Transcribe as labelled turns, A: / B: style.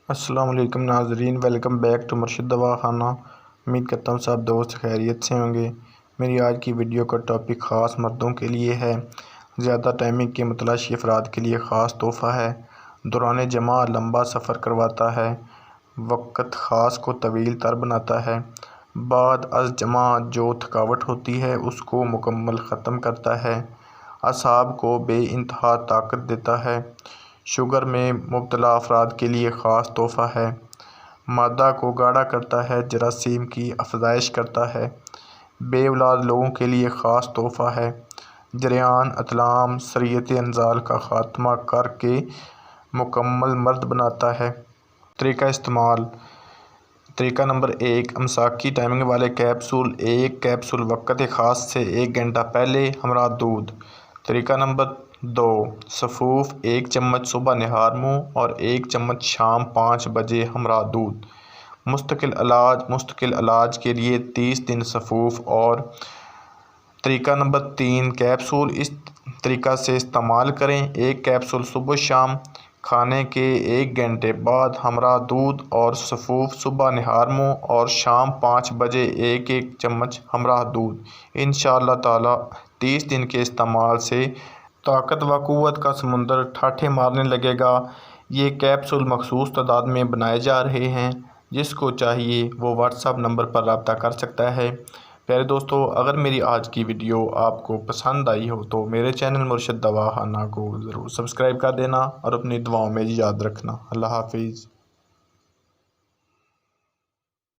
A: السلام علیکم ناظرین، ویلکم بیک ٹو مرشد دوا خانہ۔ امید کرتا ہوں سب دوست خیریت سے ہوں گے۔ میری آج کی ویڈیو کا ٹاپک خاص مردوں کے لیے ہے۔ زیادہ ٹائمنگ کے متلاشی افراد کے لیے خاص تحفہ ہے۔ دوران جمع لمبا سفر کرواتا ہے، وقت خاص کو طویل تر بناتا ہے، بعد از جمع جو تھکاوٹ ہوتی ہے اس کو مکمل ختم کرتا ہے، اعصاب کو بے انتہا طاقت دیتا ہے، شوگر میں مبتلا افراد کے لیے خاص تحفہ ہے، معدہ کو گاڑھا کرتا ہے، جراثیم کی افزائش کرتا ہے، بے اولاد لوگوں کے لیے خاص تحفہ ہے، جریان اتلام سریعت انزال کا خاتمہ کر کے مکمل مرد بناتا ہے۔ طریقہ استعمال: طریقہ نمبر 1، امساکی ٹائمنگ والے کیپسول، ایک کیپسول وقت خاص سے 1 گھنٹہ پہلے ہمراہ دودھ۔ طریقہ نمبر 2، سفوف، 1 چمچ صبح نہار منہ اور 1 چمچ شام 5 بجے ہمراہ دودھ۔ مستقل علاج کے لیے 30 دن سفوف اور۔ طریقہ نمبر 3، کیپسول اس طریقہ سے استعمال کریں: 1 کیپسول صبح شام، کھانے کے 1 گھنٹے بعد ہمراہ دودھ اور سفوف، صبح نہار منہ اور شام 5 بجے 1 چمچ ہمراہ دودھ۔ انشاءاللہ تعالی 30 دن کے استعمال سے طاقت و قوت کا سمندر ٹھاٹھیں مارنے لگے گا۔ یہ کیپسول مخصوص تعداد میں بنائے جا رہے ہیں، جس کو چاہیے وہ واٹس ایپ نمبر پر رابطہ کر سکتا ہے۔ پیارے دوستو، اگر میری آج کی ویڈیو آپ کو پسند آئی ہو تو میرے چینل مرشد دوا خانہ کو ضرور سبسکرائب کر دینا اور اپنی دعاؤں میں یاد رکھنا۔ اللہ حافظ۔